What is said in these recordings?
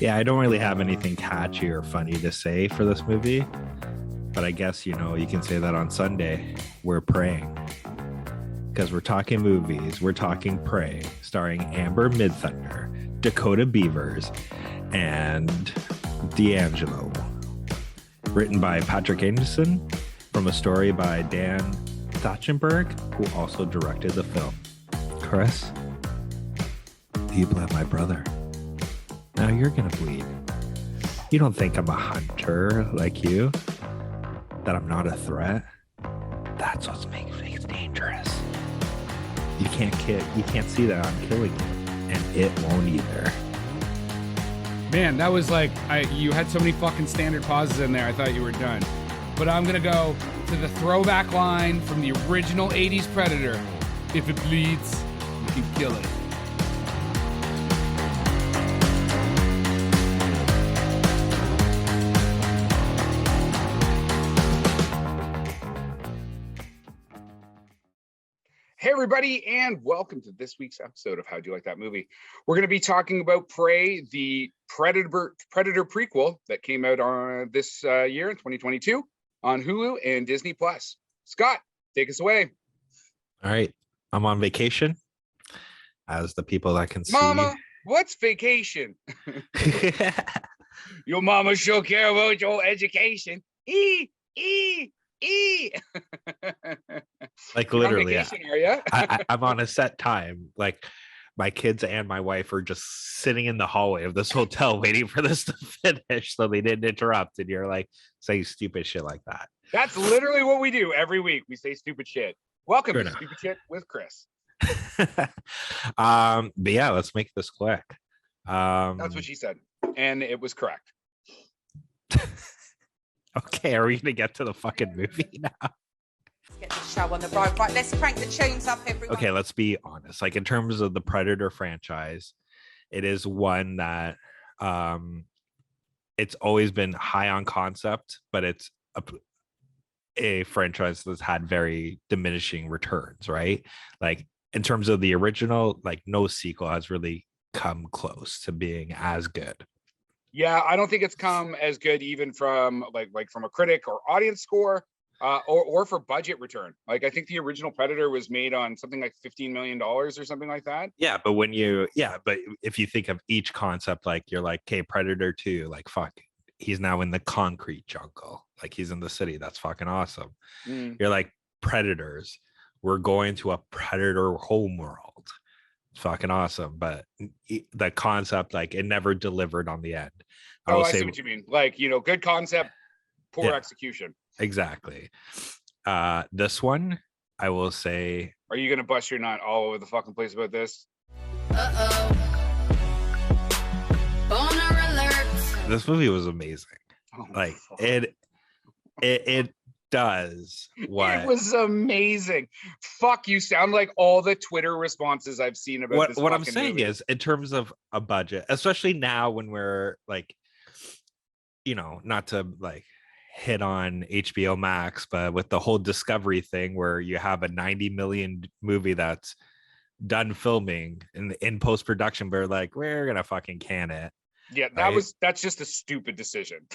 Yeah, I don't really have anything catchy or funny to say for this movie, but I guess, you can say that on Sunday, we're praying. Because we're talking movies, we're talking Prey, starring Amber Midthunder, Dakota Beavers, and D'Angelo. Written by Patrick Anderson, from a story by Dan Thatchenberg, who also directed the film. Kris, you bled my brother. Now you're gonna bleed. You don't think I'm a hunter like you? That I'm not a threat? That's what makes things dangerous. You can't see that I'm killing you, and it won't either. Man, that was like, you had so many fucking standard pauses in there, I thought you were done. But I'm gonna go to the throwback line from the original 80s Predator. If it bleeds, you can kill it. Hey, everybody, and welcome to this week's episode of How Do You Like That Movie? We're going to be talking about Prey, the Predator prequel that came out on this year in 2022 on Hulu and Disney+. Scott, take us away. All right. I'm on vacation, as the people that can see. Mama, what's vacation? Your mama sure care about your education. Like literally, on vacation, are you? I'm on a set time. Like my kids and my wife are just sitting in the hallway of this hotel waiting for this to finish so they didn't interrupt. And you're like saying stupid shit like that. That's literally what we do every week. We say stupid shit. Welcome to Stupid Shit with Kris. But yeah, let's make this quick. That's what she said, and it was correct. Okay, are we gonna get to the fucking movie now? Let's get the show on the road. Right, let's crank the tunes up, everyone. Okay, let's be honest. Like in terms of the Predator franchise, it is one that it's always been high on concept, but it's a franchise that's had very diminishing returns, right? Like in terms of the original, like no sequel has really come close to being as good. Yeah, I don't think it's come as good even from like from a critic or audience score, or for budget return. Like I think the original Predator was made on something like $15 million or something like that. Yeah, but but if you think of each concept, like you're like, okay, Predator 2, like fuck, he's now in the concrete jungle, like he's in the city. That's fucking awesome. You're like, Predators, we're going to a Predator homeworld. Fucking awesome, but the concept, like it never delivered on the end. I see what you mean. Like, good concept, poor execution. Exactly. This one, I will say. Are you gonna bust your nut all over the fucking place about this? Boner alert. This movie was amazing. Like it does what it was amazing. Fuck, you sound like all the Twitter responses I've seen about this. What I'm saying movie is, in terms of a budget, especially now when we're like, not to like hit on HBO Max, but with the whole Discovery thing where you have a 90 million movie that's done filming in post-production, but like, we're gonna fucking can it. Yeah, that's just a stupid decision.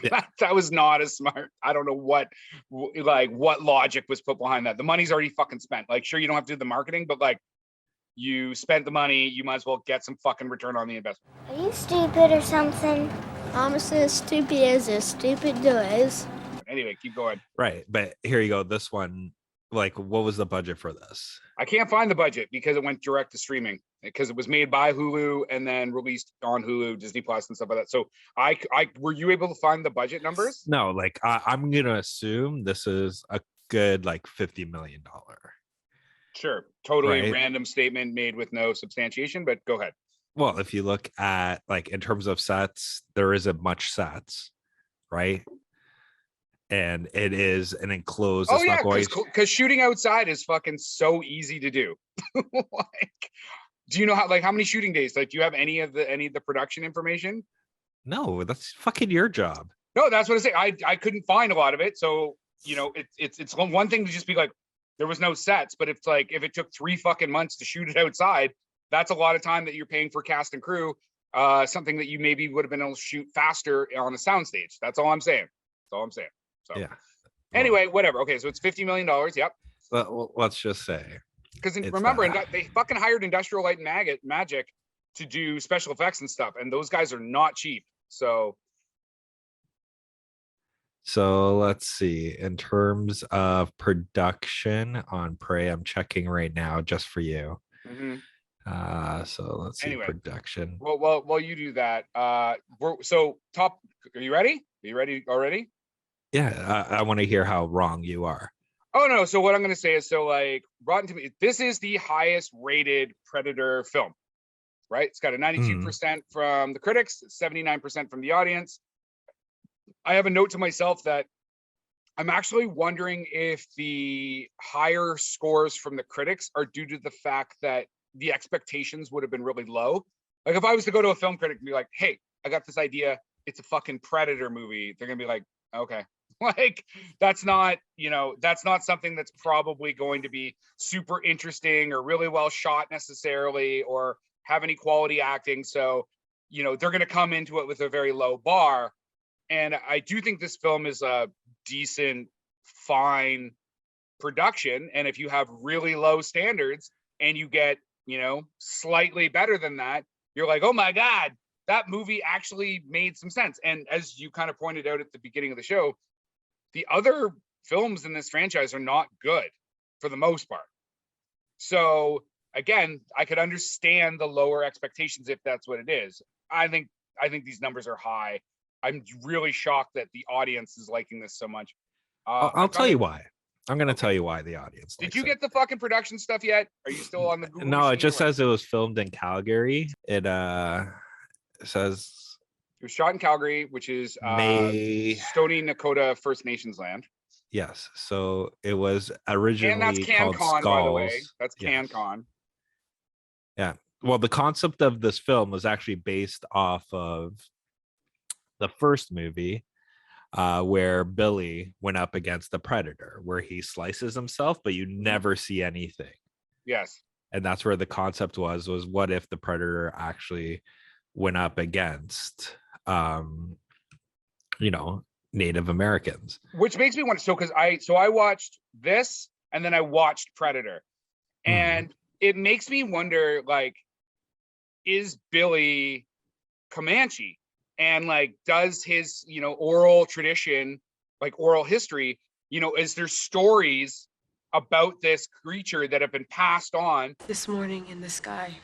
Yeah. That was not as smart. I don't know what logic was put behind that. The money's already fucking spent. Like, sure, you don't have to do the marketing, but like, you spent the money, you might as well get some fucking return on the investment. Are you stupid or something? Mama says stupid as stupid does. Anyway, keep going. Right, but here you go. This one, like, what was the budget for this? I can't find the budget because it went direct to streaming, because it was made by Hulu and then released on Hulu, Disney Plus, and stuff like that. So I were you able to find the budget numbers? No, like I'm gonna assume this is a good like $50 million. Sure, totally right? Random statement made with no substantiation, but go ahead. Well, if you look at like in terms of sets, there isn't much sets, right? And it is an enclosed. Oh yeah, because shooting outside is fucking so easy to do. Like, do you know how many shooting days? Like, do you have any of the production information? No, that's fucking your job. No, that's what I say. I couldn't find a lot of it, so it's one thing to just be like, there was no sets, but it's like if it took 3 fucking months to shoot it outside, that's a lot of time that you're paying for cast and crew something that you maybe would have been able to shoot faster on a soundstage. That's all I'm saying. So Yeah. Anyway, whatever. Okay, so it's $50 million. Yep. Well, let's just say, Because it's remember, that. they fucking hired Industrial Light and Magic to do special effects and stuff, and those guys are not cheap. So let's see. In terms of production on Prey, I'm checking right now just for you. mhm. So let's see Anyway. production. Well, while you do that, top. Are you ready? Are you ready already? Yeah, I want to hear how wrong you are. Oh no! So what I'm going to say is, so like Rotten Tomatoes, this is the highest rated Predator film, right? It's got a 92% from the critics, 79% from the audience. I have a note to myself that I'm actually wondering if the higher scores from the critics are due to the fact that the expectations would have been really low. Like if I was to go to a film critic and be like, hey, I got this idea, it's a fucking Predator movie, they're gonna be like, okay. Like that's not something that's probably going to be super interesting or really well shot necessarily or have any quality acting. So, they're going to come into it with a very low bar. And I do think this film is a decent, fine production. And if you have really low standards and you get, slightly better than that, you're like, oh my God, that movie actually made some sense. And as you kind of pointed out at the beginning of the show, the other films in this franchise are not good for the most part. So again, I could understand the lower expectations if that's what it is. I think these numbers are high. I'm really shocked that the audience is liking this so much. I'll tell you why. I'm going to tell you why the audience. Did you get the fucking production stuff yet? Are you still on the Google? No, it just says it was filmed in Calgary. It says it was shot in Calgary, which is Stoney Nakoda First Nations land. Yes. So it was originally and that's called CanCon, Skulls. by the way. That's CanCon. Yeah. Well, the concept of this film was actually based off of the first movie where Billy went up against the Predator, where he slices himself, but you never see anything. Yes. And that's where the concept was what if the Predator actually went up against Native Americans, which makes me want to. So I watched this and then I watched Predator, and it makes me wonder, like, is Billy Comanche, and like, does his oral tradition, like oral history, is there stories about this creature that have been passed on? This morning in the sky,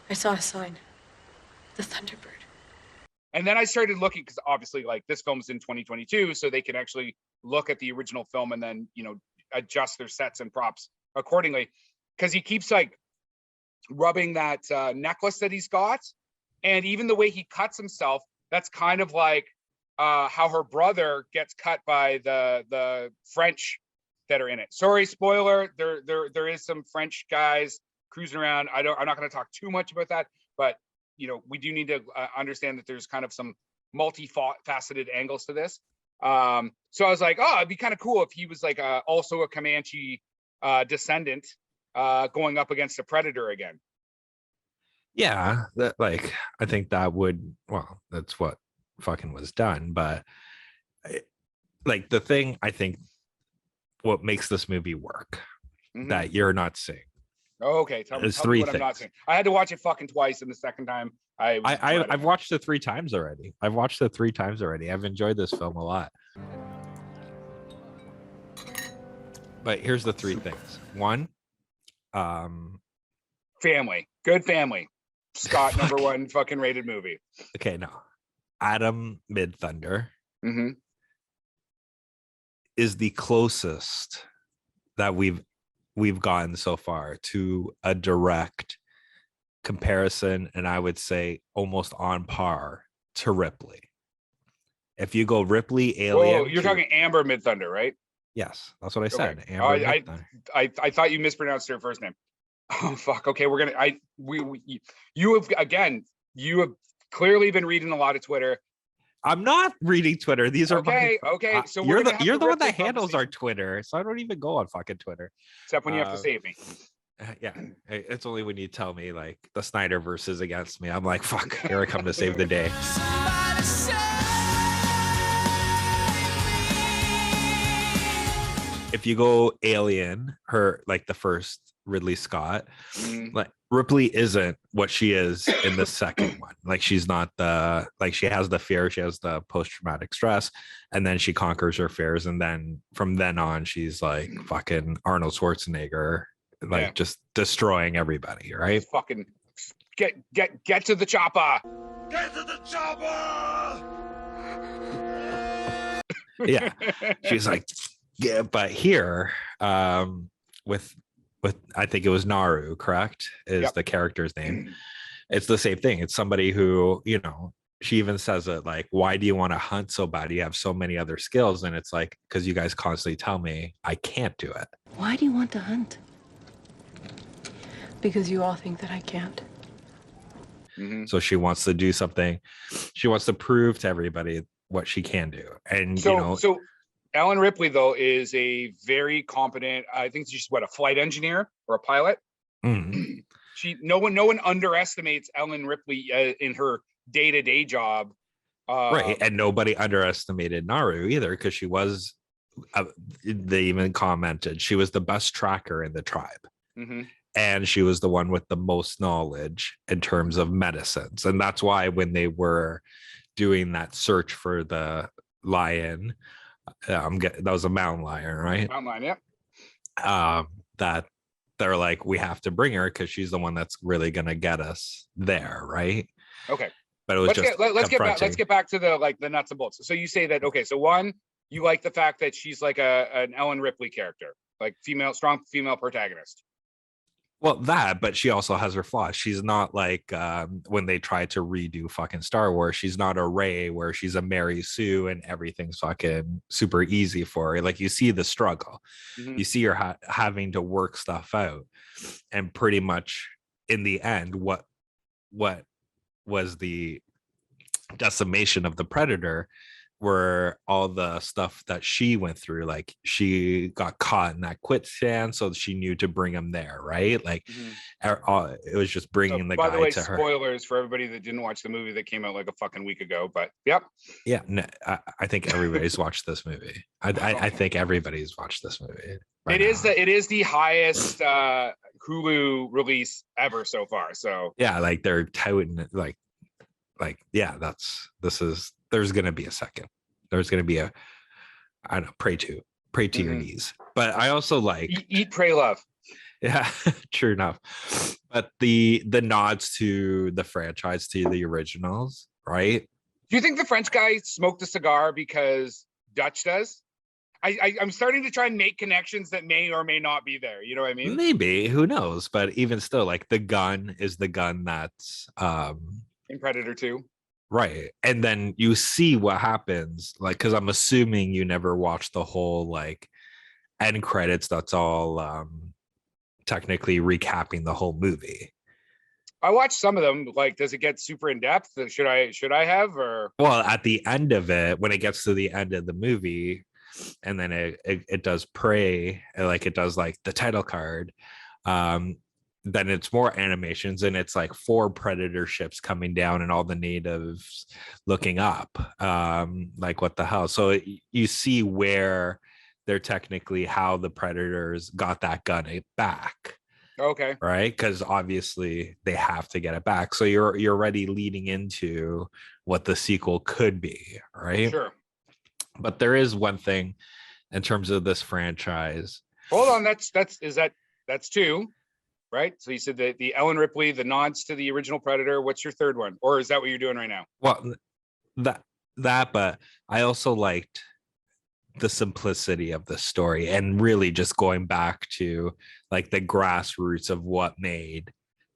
I saw a sign, the Thunderbird. And then I started looking, because obviously, like, this film's in 2022, so they can actually look at the original film and then, adjust their sets and props accordingly. Because he keeps like rubbing that necklace that he's got, and even the way he cuts himself, that's kind of like how her brother gets cut by the French that are in it. Sorry, spoiler. There is some French guys cruising around. I'm not going to talk too much about that, but we do need to understand that there's kind of some multifaceted angles to this. So I was like, oh, it'd be kind of cool if he was like also a Comanche descendant going up against a Predator again. Yeah, I think that would, well, that's what fucking was done. But like the thing, I think what makes this movie work that you're not seeing. Oh, okay, tell me three what things. I'm not seeing. I had to watch it fucking twice, and the second time I've watched it 3 times already. I've enjoyed this film a lot. But here's the 3 things. 1, family, good family. Scott, number 1 fucking rated movie. Okay, no. Adam Mid-Thunder is the closest that we've gotten so far to a direct comparison, and I would say almost on par to Ripley. If you go Ripley, Alien. Whoa, you're talking Amber Mid-Thunder, right? Yes, that's what I said. Okay. Amber Mid-Thunder. I thought you mispronounced her first name. Oh fuck. Okay, we're gonna. You have clearly been reading a lot of Twitter. I'm not reading Twitter. These are okay. So you're the one that handles our Twitter, so I don't even go on fucking Twitter. Except when you have to save me. Yeah, it's only when you tell me like the Snyderverse is against me, I'm like, fuck, here I come to save the day. If you go Alien, her like the first Ridley Scott, like Ripley isn't what she is in the second one. Like she's not she has the fear, she has the post-traumatic stress, and then she conquers her fears, and then from then on she's like fucking Arnold Schwarzenegger, like just destroying everybody, right? Just fucking get to the chopper. Get to the chopper. Yeah, she's like, yeah, but here, with I think it was Naru, correct? Is the character's name. It's the same thing. It's somebody who, you know, she even says it like, why do you want to hunt so bad? You have so many other skills. And it's like, because you guys constantly tell me I can't do it. Why do you want to hunt? Because you all think that I can't. So she wants to do something. She wants to prove to everybody what she can do. And so Ellen Ripley, though, is a very competent, I think she's a flight engineer or a pilot. No one underestimates Ellen Ripley in her day-to-day job. Right. And nobody underestimated Naru either, because she was, they even commented, she was the best tracker in the tribe. And she was the one with the most knowledge in terms of medicines. And that's why when they were doing that search for the lion, that was a mountain lion, right? Mountain lion, that they're like, we have to bring her because she's the one that's really gonna get us there, right? Okay. But it was let's get back to the nuts and bolts. So you say that, okay, so one, you like the fact that she's like an Ellen Ripley character, like strong female protagonist. Well, but she also has her flaws. She's not like when they try to redo fucking Star Wars, she's not a Rey where she's a Mary Sue and everything's fucking super easy for her. Like you see the struggle. You see her having to work stuff out. And pretty much in the end, what was the decimation of the Predator were all the stuff that she went through. Like she got caught in that quicksand, so she knew to bring him there, right? Like it was just bringing the guy to her. Spoilers for everybody that didn't watch the movie that came out like a fucking week ago, but yeah, no, I think everybody's watched this movie. I think everybody's watched this movie. It is the highest Hulu release ever so far. So yeah, like they're touting it, like yeah, there's going to be a second. There's going to be I don't know, pray to your knees. But I also like eat, pray, love. Yeah, true enough. But the nods to the franchise, to the originals, right? Do you think the French guy smoked a cigar because Dutch does? I'm starting to try and make connections that may or may not be there. You know what I mean? Maybe, who knows? But even still, like the gun is the gun that's in Predator 2. Right. And then you see what happens, like, because I'm assuming you never watched the whole like end credits. That's all technically recapping the whole movie. I watched some of them. Like, does it get super in depth? Should I have? Or well, at the end of it, when it gets to the end of the movie, and then it does pray, like it does like the title card. Then it's more animations, and it's like 4 Predator ships coming down and all the natives looking up, like what the hell. So you see where they're technically how the Predators got that gun back. Okay. Right, because obviously they have to get it back. So you're already leading into what the sequel could be, right? Sure. But there is one thing in terms of this franchise. Hold on, that's 2. Right. So you said the Ellen Ripley, the nods to the original Predator. What's your third one? Or is that what you're doing right now? Well, but I also liked the simplicity of the story and really just going back to like the grassroots of what made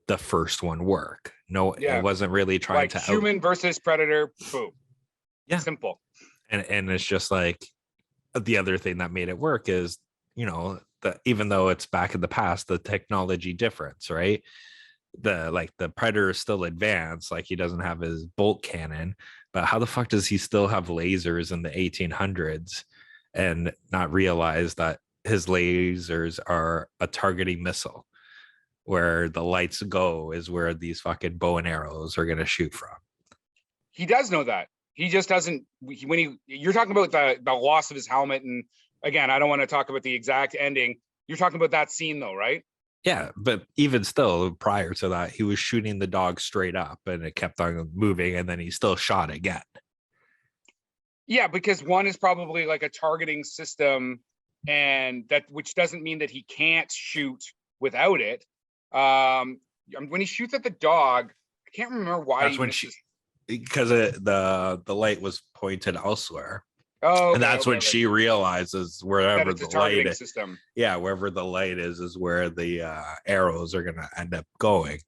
the first one work. No, it wasn't really trying like to human versus Predator. Boom. Yeah. Simple. And it's just like the other thing that made it work is, you know, even though it's back in the past, the technology difference, right? The Predator is still advanced, like he doesn't have his bolt cannon, but how the fuck does he still have lasers in the 1800s and not realize that his lasers are a targeting missile? where the lights go is where these fucking bow and arrows are gonna shoot from. He does know that. He just doesn't. You're talking about the loss of his helmet, and again, I don't want to talk about the exact ending. You're talking about that scene though, right? Yeah, but even still, prior to that, he was shooting the dog straight up, and it kept on moving, and then he still shot again. Yeah, because one is probably like a targeting system, and that which doesn't mean that he can't shoot without it. When he shoots at the dog, I can't remember why. That's when because the light was pointed elsewhere. Oh, okay, and that's when she realizes wherever the light is, system. Yeah, wherever the light is where the arrows are gonna end up going.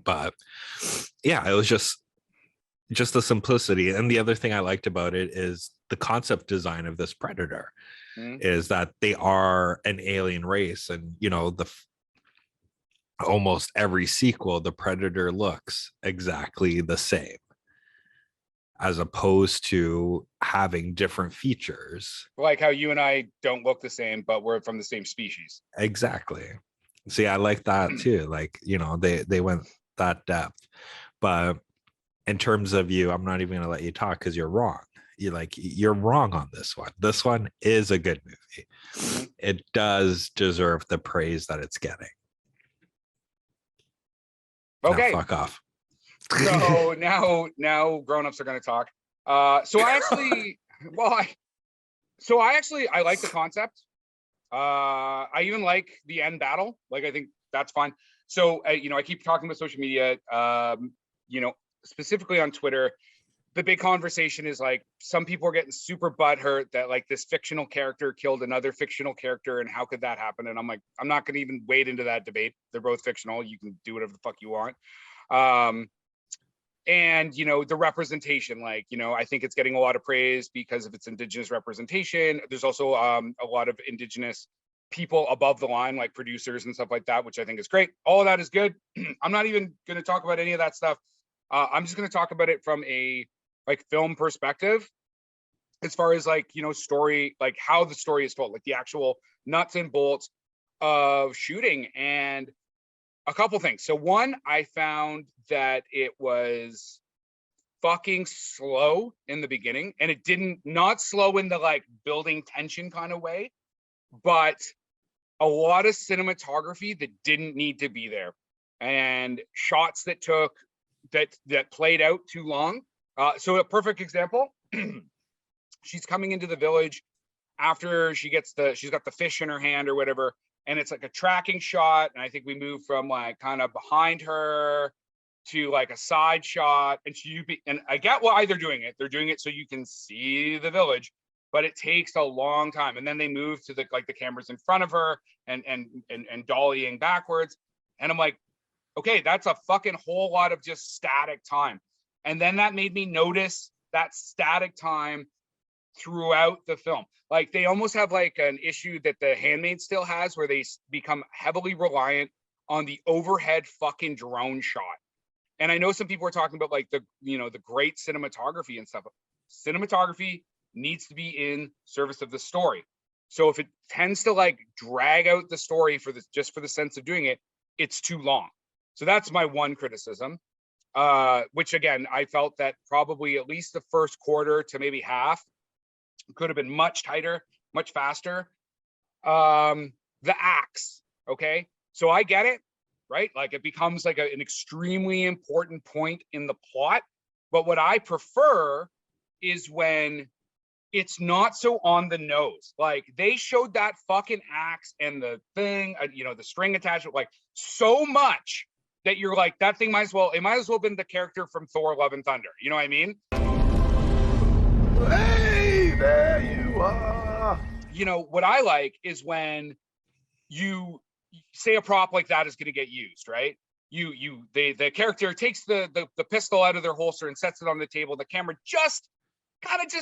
But yeah, it was just the simplicity. And the other thing I liked about it is the concept design of this predator. Is that they are an alien race, and almost every sequel, the predator looks exactly the same, as opposed to having different features. Like how you and I don't look the same, but we're from the same species. Exactly. See, I like that too. Like, they went that depth. But in terms of you, I'm not even going to let you talk because you're wrong. You're wrong on this one. This one is a good movie. It does deserve the praise that it's getting. Okay. Now fuck off. So now grown-ups are going to talk. I like the concept. I even like the end battle. Like, I think that's fine. So, I keep talking about social media, specifically on Twitter. The big conversation is like, some people are getting super butthurt that like this fictional character killed another fictional character, and how could that happen? And I'm like, I'm not going to even wade into that debate. They're both fictional. You can do whatever the fuck you want. And the representation, like, I think it's getting a lot of praise because of its Indigenous representation. There's also a lot of Indigenous people above the line, like producers and stuff like that, which I think is great. All of that is good. I'm not even going to talk about any of that stuff. I'm just going to talk about it from a film perspective, as far as story, like how the story is told, like the actual nuts and bolts of shooting. And a couple things. So one, I found that it was fucking slow in the beginning, and it not slow in the like building tension kind of way, but a lot of cinematography that didn't need to be there, and shots that played out too long. So a perfect example, she's coming into the village after she's got the fish in her hand or whatever, and it's like a tracking shot, and I think we move from like kind of behind her to like a side shot, and I get why they're doing it so you can see the village, but it takes a long time. And then they move to the cameras in front of her and dollying backwards, and I'm like, okay, that's a fucking whole lot of just static time. And then that made me notice that static time throughout the film. Like, they almost have like an issue that The Handmaid still has, where they become heavily reliant on the overhead fucking drone shot. And I know some people are talking about like the great cinematography and stuff. Cinematography needs to be in service of the story. So if it tends to like drag out the story just for the sense of doing it, it's too long. So that's my one criticism. Which again, I felt that probably at least the first quarter to maybe half could have been much tighter, much faster. The axe, okay? So I get it, right? Like, it becomes like an extremely important point in the plot. But what I prefer is when it's not so on the nose. Like, they showed that fucking axe and the thing, the string attachment, like so much that you're like, that thing might as well have been the character from Thor: Love and Thunder. You know what I mean? Hey, there you are. What I like is when you say a prop like that is going to get used, right? The character takes the pistol out of their holster and sets it on the table. The camera just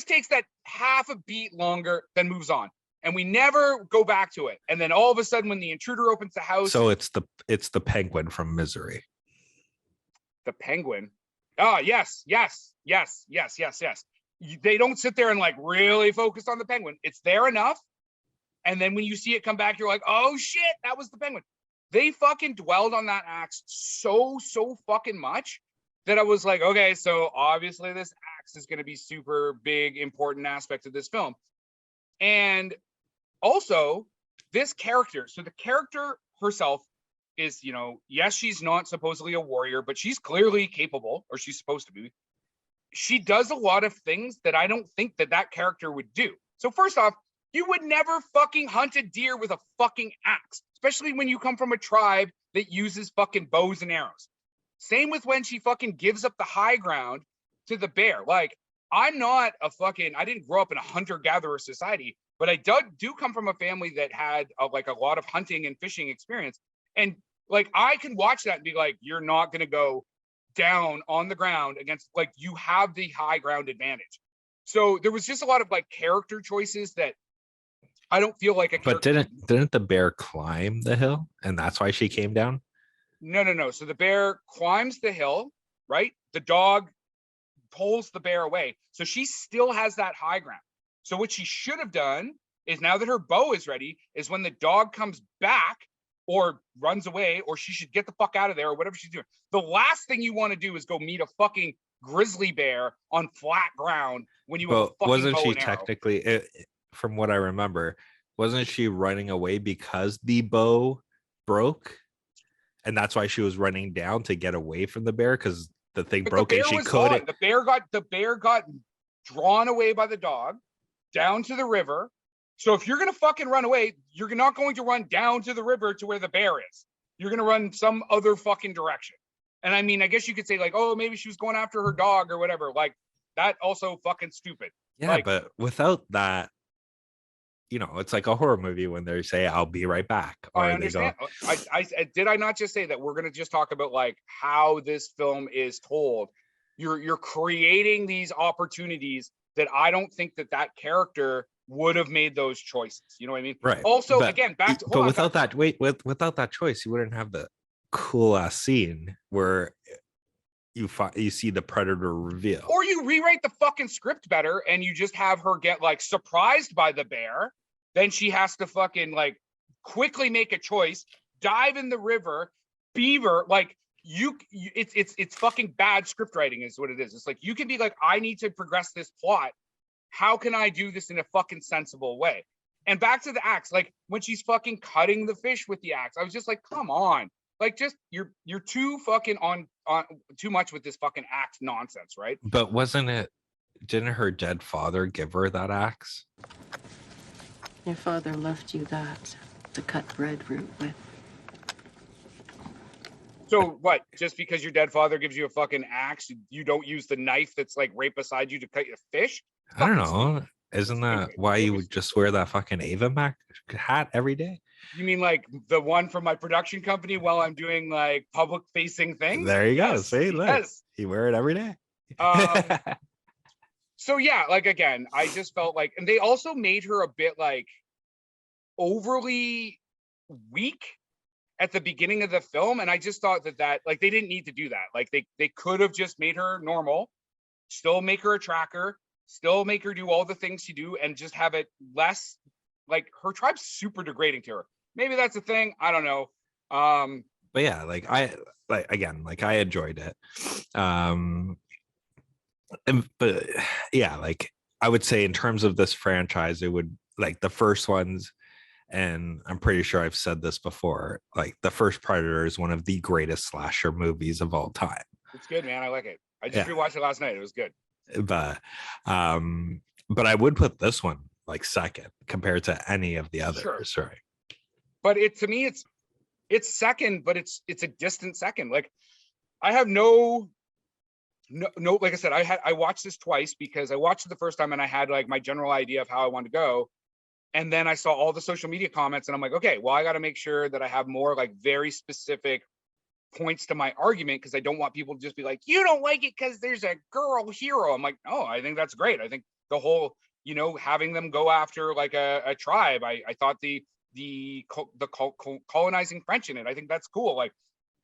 takes that half a beat longer, then moves on. And we never go back to it. And then all of a sudden, when the intruder opens the house, so it's the penguin from Misery. The penguin. Oh, yes. They don't sit there and like really focus on the penguin. It's there enough. And then when you see it come back, you're like, oh shit, that was the penguin. they fucking dwelled on that axe so fucking much that I was like, okay, so obviously this axe is going to be super big, important aspect of this film. And also this character, so the character herself is, you know, yes, she's not supposedly a warrior, but she's clearly capable, or she's supposed to be. She does a lot of things that I don't think that character would do. So first off, you would never fucking hunt a deer with a fucking axe, especially when you come from a tribe that uses fucking bows and arrows. Same with when she fucking gives up the high ground to the bear. Like, I'm not a fucking, I didn't grow up in a hunter-gatherer society, but I do come from a family that had like a lot of hunting and fishing experience. And like, I can watch that and be like, you're not going to go down on the ground against, like, you have the high ground advantage. So there was just a lot of like character choices that I don't feel like a But didn't the bear climb the hill, and that's why she came down? No. So the bear climbs the hill, right? The dog pulls the bear away. So she still has that high ground. So what she should have done is, now that her bow is ready, is when the dog comes back or runs away, or she should get the fuck out of there, or whatever she's doing. The last thing you want to do is go meet a fucking grizzly bear on flat ground when you have a fucking wasn't bow she and arrow. technically, from what I remember, wasn't she running away because the bow broke, and that's why she was running down to get away from the bear, because the thing But broke the and bear she was couldn't. gone. The bear got drawn away by the dog down to the river. So if you're gonna fucking run away, you're not going to run down to the river to where the bear is. You're gonna run some other fucking direction. And I mean, I guess you could say like, oh, maybe she was going after her dog or whatever. Like, that also fucking stupid. Yeah, like, but without that, you know, it's like a horror movie when they say, "I'll be right back," or I they understand. go, I did I not just say that we're gonna just talk about like how this film is told? You're creating these opportunities that I don't think that character would have made those choices. You know what I mean? right. Also, But, again, back to but without that, without that choice, you wouldn't have the cool ass scene where you see the predator reveal. Or you rewrite the fucking script better and you just have her get like surprised by the bear. Then she has to fucking like quickly make a choice, dive in the river, beaver. Like, it's fucking bad script writing is what it is. It's like, you can be like, I need to progress this plot. How can I do this in a fucking sensible way? And back to the axe, like when she's fucking cutting the fish with the axe, I was just like, come on. Like, just you're too fucking on too much with this fucking axe nonsense, right? But didn't her dead father give her that axe? Your father left you that to cut breadroot with. So what? Just because your dead father gives you a fucking axe, you don't use the knife that's like right beside you to cut your fish? I don't know. Isn't that why you would just wear that fucking Ava hat every day? You mean like the one from my production company while I'm doing like public facing things? There you go. Yes, See, look, yes. you wear it every day. So yeah, like again, I just felt like, and they also made her a bit like overly weak at the beginning of the film, and I just thought that like they didn't need to do that. Like they could have just made her normal, still make her a tracker, still make her do all the things she do, and just have it less like her tribe's super degrading to her. Maybe that's a thing. I don't know. But yeah, I enjoyed it. But yeah, like I would say in terms of this franchise, it would, like, the first ones, and I'm pretty sure I've said this before, like the first Predator is one of the greatest slasher movies of all time. It's good, man. I like it. I just rewatched it last night. It was good. But I would put this one like second compared to any of the others. Sure. Right. But to me, it's second, but it's a distant second. Like, I have no, like I said, I watched this twice because I watched it the first time and I had like my general idea of how I wanted to go. And then I saw all the social media comments and I'm like, okay, well, I got to make sure that I have more like very specific points to my argument, because I don't want people to just be like, you don't like it because there's a girl hero. I'm like, no, I think that's great. I think the whole, having them go after like a tribe, I thought the colonizing French in it, I think that's cool. Like,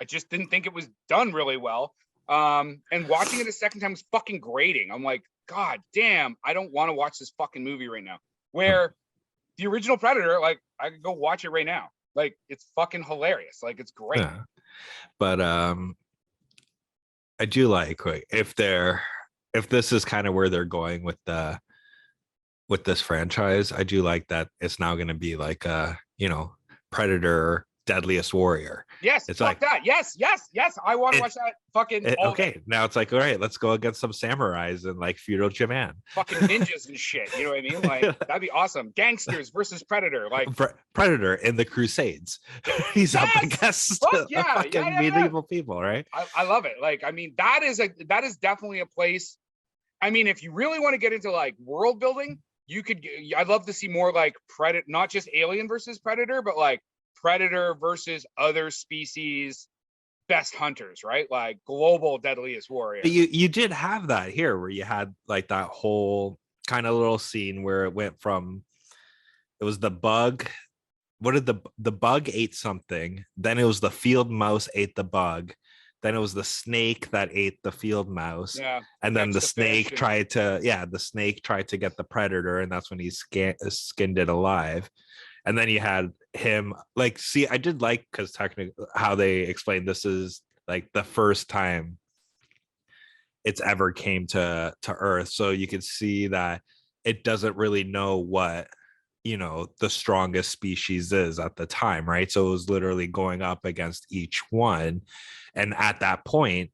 I just didn't think it was done really well. And watching it a second time was fucking grating. I'm like, God damn, I don't want to watch this fucking movie right now. Where the original Predator, like, I could go watch it right now. Like, it's fucking hilarious. Like, it's great. Yeah. But I do like if this is kind of where they're going with this franchise, I do like that it's now going to be like Predator Deadliest Warrior. Yes, it's fuck like that. Yes. I want to watch that fucking okay. Now it's like, all right, let's go against some samurais in like feudal Japan. Fucking ninjas and shit. You know what I mean? Like, that'd be awesome. Gangsters versus Predator. Like Predator in the Crusades. He's up against fucking medieval people, right? I love it. Like, I mean, that is definitely a place. I mean, if you really want to get into like world building, I'd love to see more like Predator, not just Alien versus Predator, but like Predator versus other species best hunters, right? Like global Deadliest Warrior. But you did have that here where you had like that whole kind of little scene where it went from, it was the bug. What did the bug ate something? Then it was the field mouse ate the bug. Then it was the snake that ate the field mouse. Yeah. And then the snake tried to get the predator, and that's when he skinned it alive. And then you had him like, see, I did like, because technically how they explained this is like the first time it's ever came to Earth. So you could see that it doesn't really know what, the strongest species is at the time, right? So it was literally going up against each one. And at that point,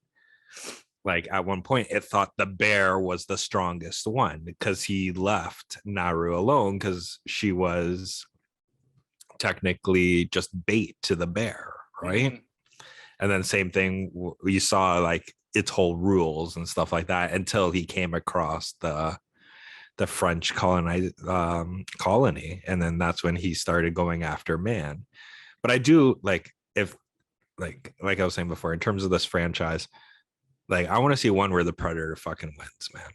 like at one point, it thought the bear was the strongest one because he left Naru alone because she was technically just bait to the bear, right? Mm-hmm. And then same thing, you saw like its whole rules and stuff like that until he came across the French colony, and then that's when he started going after man. But I do like, if like I was saying before, in terms of this franchise, like I want to see one where the predator fucking wins, man.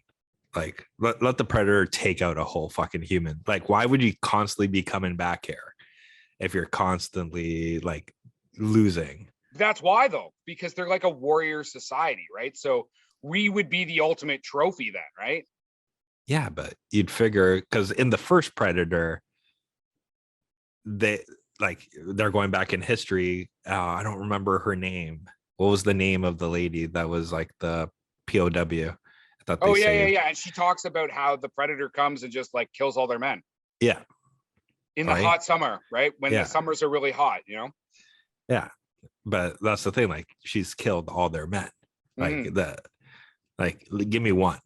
Like let the predator take out a whole fucking human. Like, why would you constantly be coming back here if you're constantly like losing? That's why, though, because they're like a warrior society, right? So we would be the ultimate trophy then, right? Yeah, but you'd figure, because in the first Predator, they're going back in history. I don't remember her name. What was the name of the lady that was like the POW? Yeah. And she talks about how the Predator comes and just like kills all their men. Yeah. In the hot summer, right? When the summers are really hot, Yeah. But that's the thing. Like, she's killed all their men. Like give me one.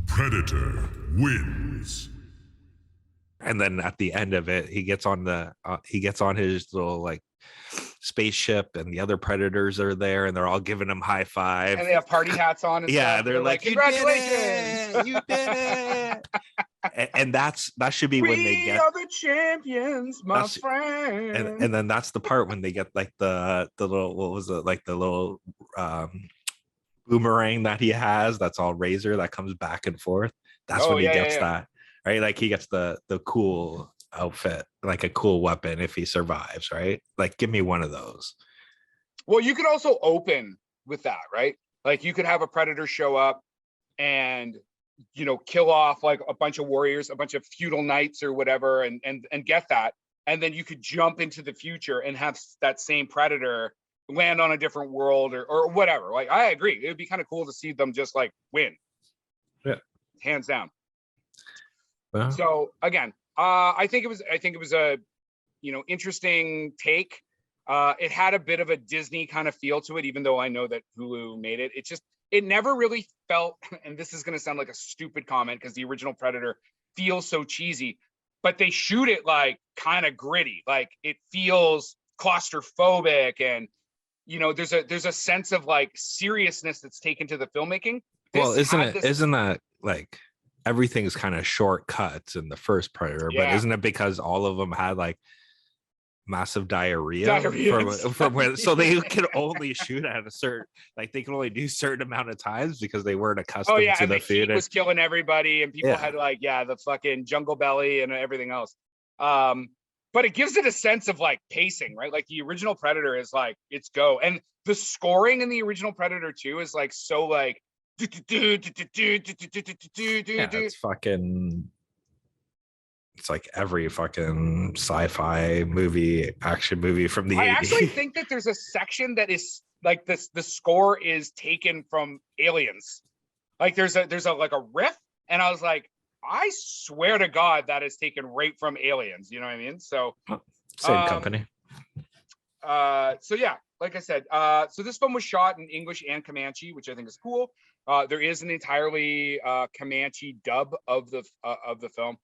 Predator wins. And then at the end of it, he gets on his little like spaceship, and the other predators are there, and they're all giving him high five, and they have party hats on. And yeah, stuff. They're like, congratulations, you did it. And that should be when they get, we are the champions, my friend. And then that's the part when they get like the little, what was it, like the little boomerang that he has that's all razor that comes back and forth. That's when he gets that, right? Like he gets the cool outfit, like a cool weapon if he survives, right? Like, give me one of those. Well, you could also open with that, right? Like you could have a predator show up and kill off like a bunch of warriors, a bunch of feudal knights or whatever, and get that, and then you could jump into the future and have that same predator land on a different world or whatever. Like, I agree, it would be kind of cool to see them just like win. Yeah, hands down. Well, so again, I think it was a interesting take. It had a bit of a Disney kind of feel to it, even though I know that Hulu made it. It never really felt, and this is going to sound like a stupid comment because the original Predator feels so cheesy, but they shoot it like kind of gritty. Like it feels claustrophobic, and there's a sense of like seriousness that's taken to the filmmaking. Isn't that like everything's kind of shortcuts in the first Predator? Yeah. But isn't it because all of them had like massive diarrhea from when, so they could only shoot at a certain, like they can only do certain amount of times because they weren't accustomed to and the food. Heat was killing everybody, and people had like the fucking jungle belly and everything else. But it gives it a sense of like pacing, right? Like the original Predator is like it's go, and the scoring in the original Predator 2 is like so like it's fucking it's like every fucking sci-fi movie, action movie from the I 80s. actually think that there's a section that is like this. The score is taken from Aliens. Like there's a like a riff, and I was like, I swear to God that is taken right from Aliens. You know what I mean? So Same company. So yeah, like I said, so this film was shot in English and Comanche, which I think is cool. There is an entirely Comanche dub of the film.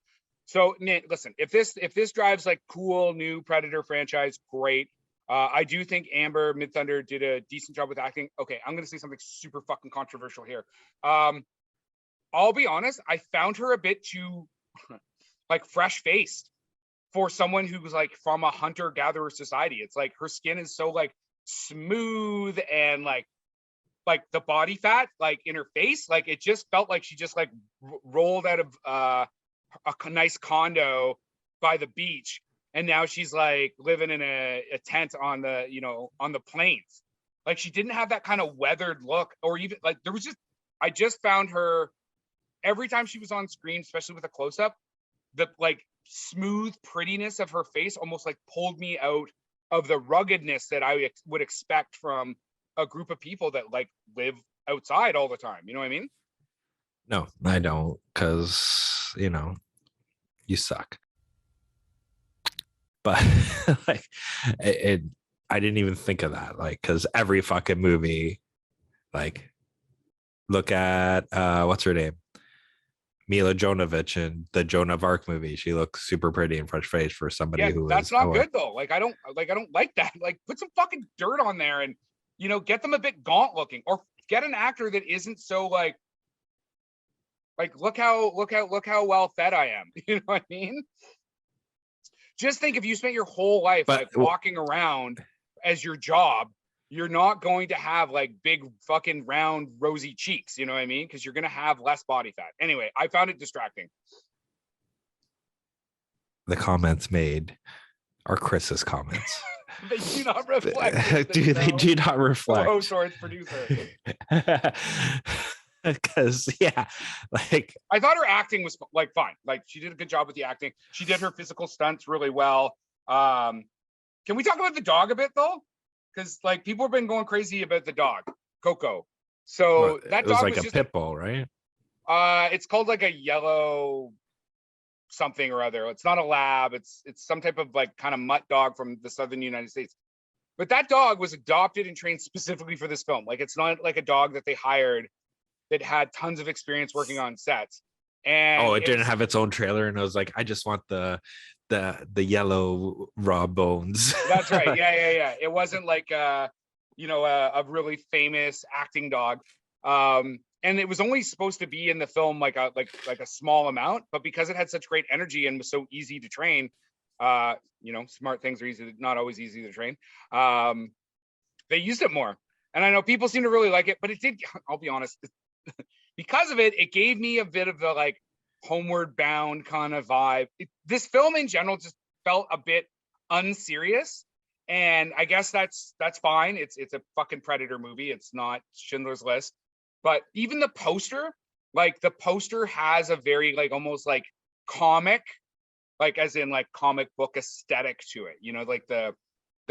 So listen, if this drives like cool new Predator franchise, great. I do think Amber Midthunder did a decent job with acting. Okay, I'm gonna say something super fucking controversial here. I'll be honest, I found her a bit too like fresh-faced for someone who was like from a hunter-gatherer society. It's like her skin is so like smooth and like the body fat like in her face, like it just felt like she just like rolled out of a nice condo by the beach, and now she's like living in a tent on the, you know, on the plains. Like she didn't have that kind of weathered look, or even like there was just, I just found her every time she was on screen, especially with a close-up, the like smooth prettiness of her face almost like pulled me out of the ruggedness that I would expect from a group of people that like live outside all the time. You know what I mean? No, I don't, because you know, you suck. But like I didn't even think of that, like, because every fucking movie, like, look at what's her name, Mila Jovovich in the Joan of Arc movie. She looks super pretty and fresh faced for somebody who that's is not good though. Like I don't like that. Like put some fucking dirt on there and, you know, get them a bit gaunt looking, or get an actor that isn't so like look how well fed I am. You know what I mean? Just think, if you spent your whole life like walking around as your job, you're not going to have like big fucking round rosy cheeks. You know what I mean? Because you're going to have less body fat. Anyway, I found it distracting. The comments made are Kris's comments. They do not reflect. They do not reflect. Oh, sorry, it's producer. Because yeah, like I thought her acting was like fine. Like she did a good job with the acting. She did her physical stunts really well. Can we talk about the dog a bit though? Because like people have been going crazy about the dog, Coco. So that dog was like was a pit bull, right? It's called like a yellow something or other. It's not a lab. It's some type of like kind of mutt dog from the southern United States. But that dog was adopted and trained specifically for this film. Like it's not like a dog that they hired that had tons of experience working on sets. And it didn't have its own trailer, and I was like, I just want the yellow raw bones. That's right. Yeah. It wasn't like a really famous acting dog. And it was only supposed to be in the film like a small amount, but because it had such great energy and was so easy to train, smart things are not always easy to train. They used it more. And I know people seem to really like it, but it did, I'll be honest, because of it, it gave me a bit of the like homeward bound kind of vibe. This film in general just felt a bit unserious, and I guess that's fine. It's a fucking Predator movie. It's not Schindler's List. But even the poster has a very like almost like comic, like as in like comic book aesthetic to it. You know, like the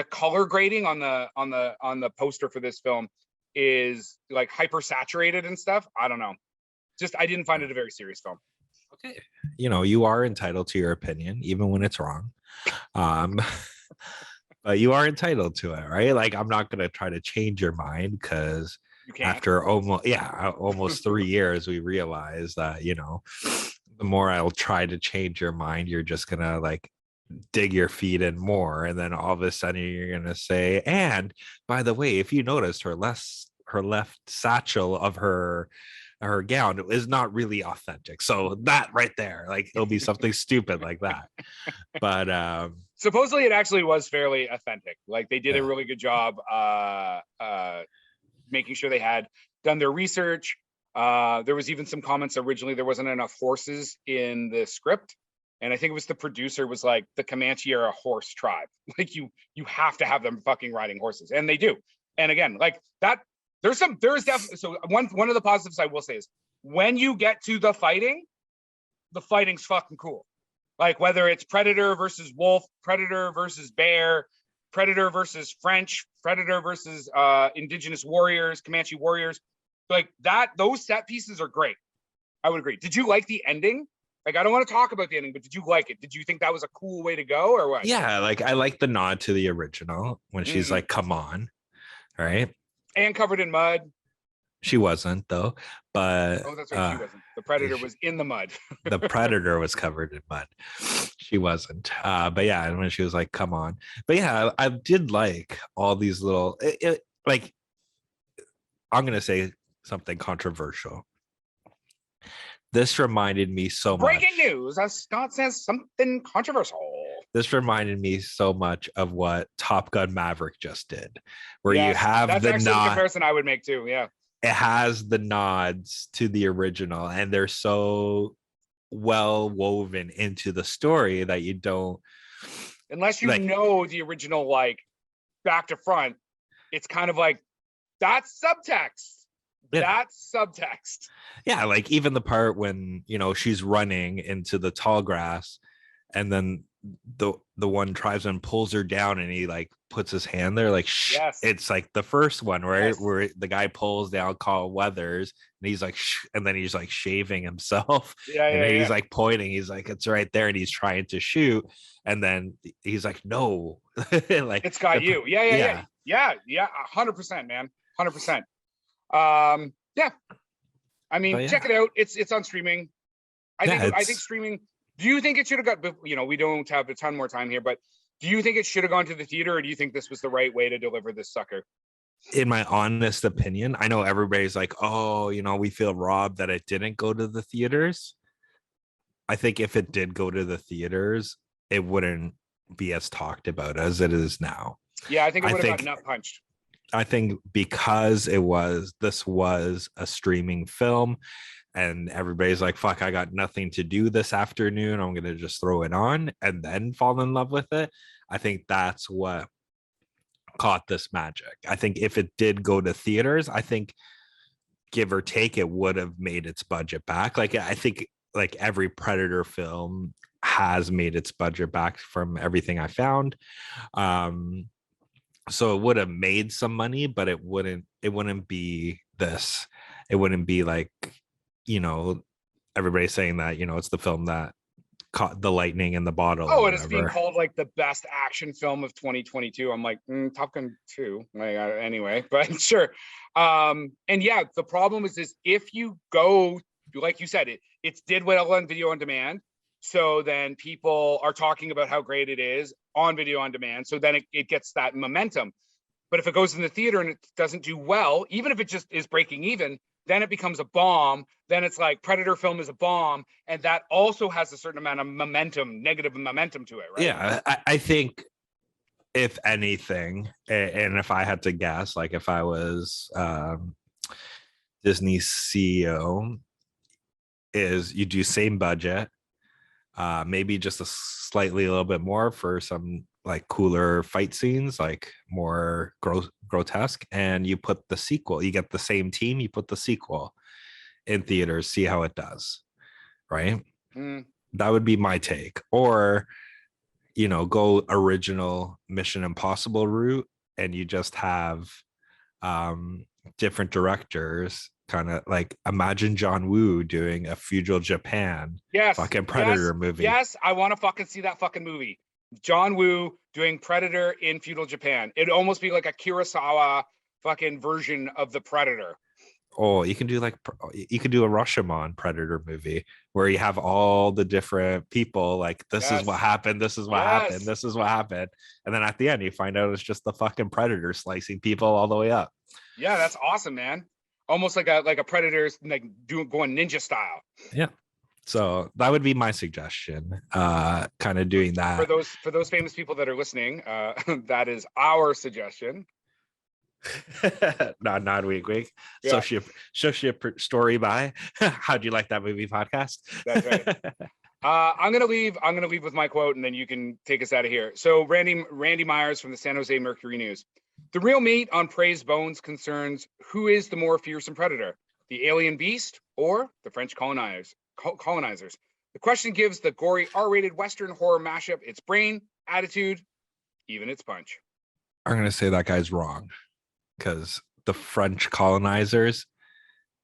color grading on the poster for this film is like hyper saturated and stuff. I don't know. Just I didn't find it a very serious film. Okay. You know, you are entitled to your opinion, even when it's wrong. But you are entitled to it, right? Like I'm not gonna try to change your mind, because after almost 3 years, we realized that, you know, the more I'll try to change your mind, you're just gonna like dig your feet in more, and then all of a sudden you're gonna say, and by the way, if you noticed, her left satchel of her gown is not really authentic. So that right there, like it'll be something stupid like that. But supposedly it actually was fairly authentic. Like they did a really good job making sure they had done their research. There was even some comments originally there wasn't enough horses in the script. And I think it was the producer was like, the Comanche are a horse tribe. Like you have to have them fucking riding horses. And they do. And again, like that, there is definitely, so one of the positives I will say is when you get to the fighting's fucking cool. Like whether it's predator versus wolf, predator versus bear, predator versus French, predator versus indigenous warriors, Comanche warriors, like that, those set pieces are great. I would agree. Did you like the ending? Like, I don't want to talk about the ending, but did you like it? Did you think that was a cool way to go or what? Yeah, like I like the nod to the original when she's like, come on. Right. And covered in mud. She wasn't though, but oh, that's right, she wasn't. The predator was in the mud. The predator was covered in mud. She wasn't. But yeah, and when she was like, come on. But yeah, I did like all these little like, I'm gonna say something controversial. This reminded me so much. Breaking news, as Scott says something controversial. This reminded me so much of what Top Gun Maverick just did, where Yes, you have that's the actually the comparison I would make too. Yeah. It has the nods to the original, and they're so well woven into the story that you don't, unless you like, know the original like back to front, it's kind of like that's subtext. Yeah. That's subtext. Yeah, like even the part when, you know, she's running into the tall grass and then the one tribesman pulls her down and he like puts his hand there, like yes. It's like the first one, right? Yes. Where the guy pulls down Carl Weathers and he's like and then he's like shaving himself. And then he's like pointing, he's like, it's right there, and he's trying to shoot, and then he's like, no. Like, it's got you. Yeah 100%, man, 100%. Yeah, I mean, check it out. It's on streaming. I think streaming. Do you think it should have got, you know, we don't have a ton more time here, but do you think it should have gone to the theater, or do you think this was the right way to deliver this sucker? In my honest opinion, I know everybody's like, oh, you know, we feel robbed that it didn't go to the theaters. I think if it did go to the theaters, it wouldn't be as talked about as it is now. Yeah, I think it would have got nut punched. I think because this was a streaming film and everybody's like, fuck, I got nothing to do this afternoon, I'm going to just throw it on and then fall in love with it. I think that's what caught this magic. I think if it did go to theaters, I think give or take, it would have made its budget back. Like, I think like every Predator film has made its budget back from everything I found. So it would have made some money, but it wouldn't be this. It wouldn't be like, you know, everybody's saying that, you know, it's the film that caught the lightning in the bottle. Oh, and it's being called like the best action film of 2022. I'm like, Top Gun 2. Like, anyway, but sure. And yeah, the problem is if you go, like you said, it's did well on video on demand. So then people are talking about how great it is on video on demand. So then it gets that momentum. But if it goes in the theater and it doesn't do well, even if it just is breaking even, then it becomes a bomb. Then it's like Predator film is a bomb. And that also has a certain amount of momentum, negative momentum to it, right? Yeah, I think if anything, and if I had to guess, like if I was Disney's CEO, is you do same budget, maybe just a little bit more for some like cooler fight scenes, like more grotesque, and you put the sequel, you get the same team, you put the sequel in theaters, see how it does, right? That would be my take. Or, you know, go original Mission Impossible route and you just have different directors, kind of like imagine John Woo doing a feudal Japan fucking Predator movie. Yes, I want to fucking see that fucking movie. John Woo doing Predator in feudal Japan. It'd almost be like a Kurosawa fucking version of the Predator. Oh, you can do a Rashomon Predator movie where you have all the different people, like this is what happened, this is what happened, this is what happened, and then at the end you find out it's just the fucking Predator slicing people all the way up. Yeah, that's awesome, man. Almost like a Predator's like going ninja style. Yeah. So that would be my suggestion. Kind of doing that for those famous people that are listening. That is our suggestion. Not week. Yeah. Social story by How'd You Like That Movie podcast. That's right. I'm gonna leave with my quote, and then you can take us out of here. So Randy Myers from the San Jose Mercury News. The real meat on Prey's bones concerns who is the more fearsome predator, the alien beast or the French colonizers. The question gives the gory R-rated Western horror mashup its brain, attitude, even its punch. I'm going to say that guy's wrong because the French colonizers,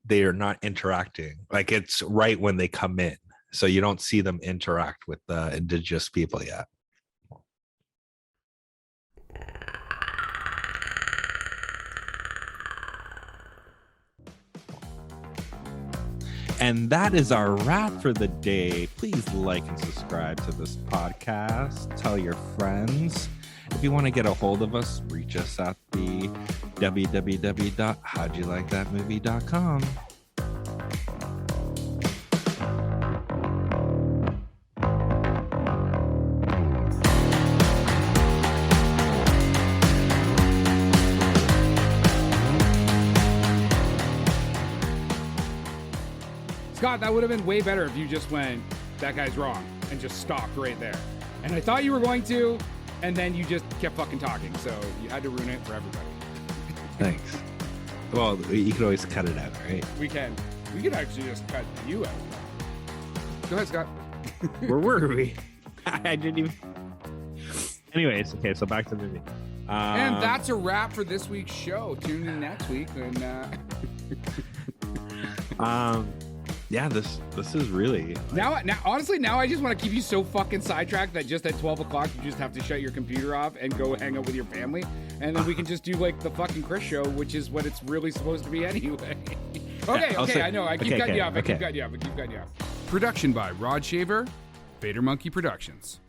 they are not interacting. Like, it's right when they come in. So you don't see them interact with the indigenous people yet. And that is our wrap for the day. Please like and subscribe to this podcast. Tell your friends. If you want to get a hold of us, reach us at the www.howdyoulikethatmovie.com. Scott, that would have been way better if you just went, that guy's wrong, and just stopped right there. And I thought you were going to, and then you just kept fucking talking, so you had to ruin it for everybody. Thanks. Well, you can always cut it out, right? We can. We could actually just cut you out. Go ahead, Scott. Where were we? I didn't even. Anyways, okay, so back to the movie. And that's a wrap for this week's show. Tune in next week. And yeah, this is really like... now honestly, now I just want to keep you so fucking sidetracked that just at 12 o'clock you just have to shut your computer off and go hang out with your family, and then we can just do like the fucking Kris show, which is what it's really supposed to be anyway. Okay, I know. I keep cutting you off. I keep cutting you off. Production by Rod Shaver, Vader Monkey Productions.